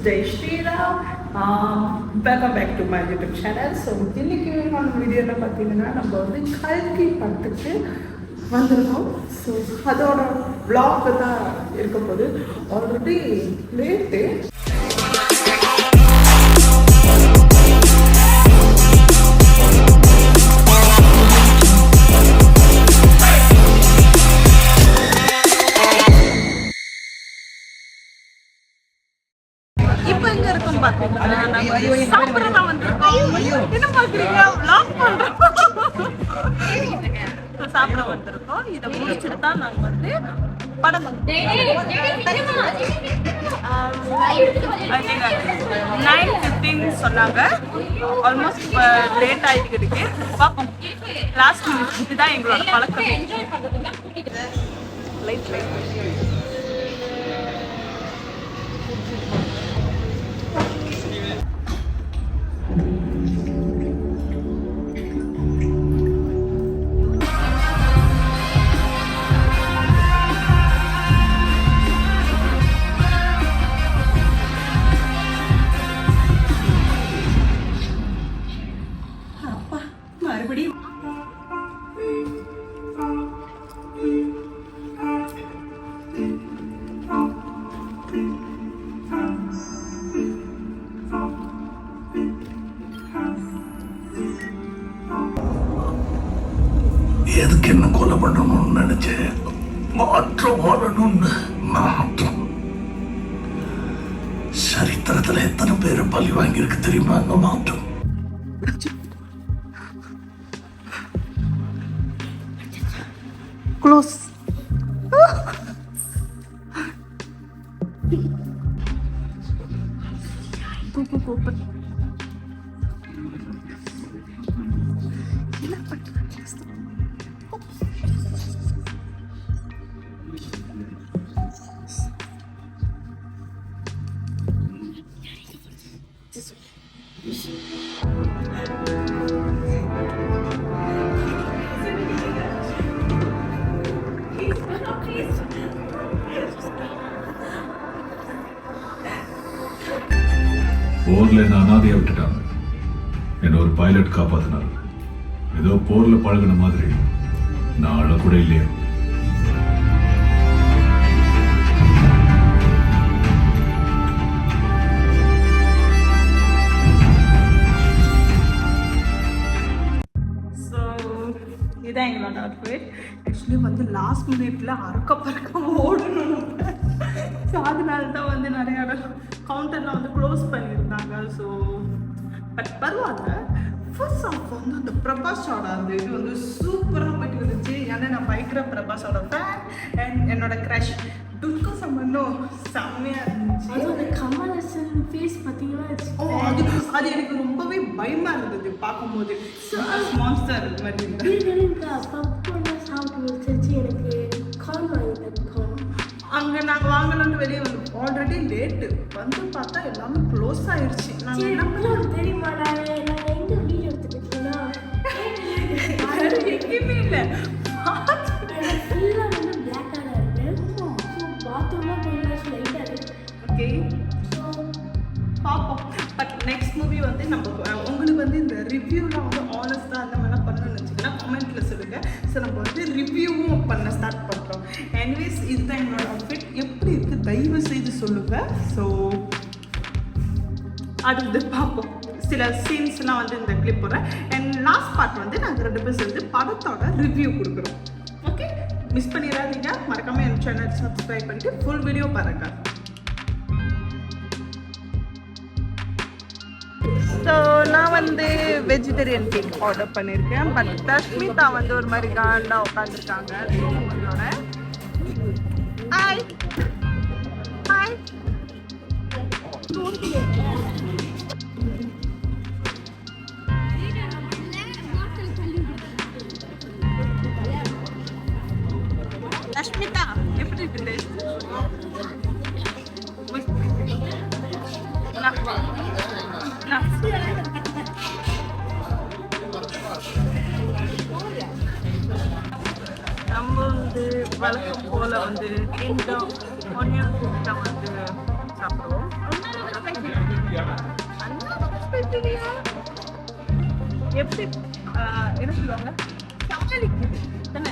Jai Shri Ram. Welcome back to my YouTube channel. So இன்னைக்கு நான் வீடியோவில் பார்த்தீங்கன்னா நம்ம வந்து கல்கி படத்துக்கு வந்திருக்கோம். ஸோ அதோட vlog தான் இருக்க போது. Already late. சாப்பிட வந்திருக்கோம். இதை முடிச்சுட்டு தான் நாங்கள் வந்து படம் 9:15 சொன்னாங்க. ஆல்மோஸ்ட் இப்போ லேட் ஆகிட்டு இருக்கு. பார்ப்போம். லாஸ்ட் மினிட் இதுதான் எங்களோட பழக்கம். லைட் எதுக்கு என்ன கொலை பண்ணணும்னு நினைச்சேன். மாற்றம் வாழணும்னு மாற்றம். சரித்திரத்துல எத்தனை பேர் பலி வாங்கியிருக்கு தெரியுமா அந்த மாற்றம். க்ளோஸ். போர்ல என்ன அனாதையா விட்டுட்டாங்க. என்ன ஒரு பைலட் காப்பாத்தினாங்க. ஏதோ போர்ல பழகின மாதிரி நான் அழ கூட இல்லையா. இதான் எங்களோட அவுட்ஃபிட். ஆக்சுவலி வந்து லாஸ்ட் மினிட்ல அறக்க பறக்க ஓடணும். ஸோ அதனால தான் வந்து நிறைய கவுண்டர்லாம் வந்து க்ளோஸ் பண்ணியிருந்தாங்க. ஸோ பட் பரவாயில்ல. ஃபர்ஸ்ட் ஆஃப் வந்து அந்த பிரபாஸோட அந்த இது வந்து சூப்பராக போயிட்டு இருந்துச்சு. ஏன்னா நான் பயங்கர பிரபாஸோட ஃபேன் அண்ட் என்னோட க்ரஷ் துர்கா சம்பந்தம் செம்மையாக இருந்துச்சு. அந்த கமலஹாசன் ஃபேஸ் பார்த்தீங்கன்னா அது எனக்கு ரொம்பவே பயமாக இருந்தது பார்க்கும்போது. மான்ஸ்டர் மாதிரி எனக்கு கால் வாங்கிட்டேன். அங்கே நாங்கள் வாங்கலாம்னு வெளியே வந்து ஆல்ரெடி லேட்டு வந்து பார்த்தா எல்லாமே க்ளோஸ் ஆயிடுச்சு. நாங்கள் என்ன தெரியுமா, நான் எங்கே வீடியோ எடுத்துக்கிட்டீங்கன்னா எங்கேயுமே இல்லை. ஃபுல்லாக வந்து பிளாக்காக இருக்கு. பாத்ரூம்லாம் கொஞ்சம் லைட்டாக இருக்கு. ஓகே, பார்ப்போம். பட் நெக்ஸ்ட் மூவி வந்து நம்ம உங்களுக்கு வந்து இந்த ரிவ்யூலாம் வந்து ஆனஸ்ட்டாக அந்த மாதிரிலாம் பண்ணணும்னு வச்சுக்கோன்னா கமெண்ட்டில் சொல்லுங்கள். ஸோ நம்ம வந்து ரிவ்யூவும் பண்ண ஸ்டார்ட் பண்ணுறோம். எனிவேஸ் இதுதான் எங்களோட அவுட்ஃபிட். எப்படி இருக்குது தயவு செய்து சொல்லுங்கள். ஸோ அது வந்து பார்ப்போம். சில சீன்ஸ்லாம் வந்து இந்த கிளிப் போடுறேன். அண்ட் லாஸ்ட் பார்ட் வந்து நாங்கள் 2 பேர் சேர்ந்து படத்தோட ரிவ்யூ கொடுக்குறோம். ஓகே, மிஸ் பண்ணிடாதீங்க. மறக்காமல் என் சேனல் சப்ஸ்கிரைப் பண்ணிட்டு ஃபுல் வீடியோ பாருங்கள். ஸோ நான் வந்து வெஜிடேரியன் கேக் ஆர்டர் பண்ணியிருக்கேன். பட் தஷ்மிதா வந்து ஒரு மாதிரி காண்டா உட்காந்துருக்காங்க. உங்களோட ஹாய் ஹாய் தஷ்மிதா எப்படி இருக்கு? நம்ம வந்து வழக்கம் போல் வந்து கிங்டம் ஒன்னியன் கிங்டம் வந்து சாப்பிடுவோம். பேசுறியா? எப்படி என்ன சொல்லுவாங்க? சமாளிக்குது தானே?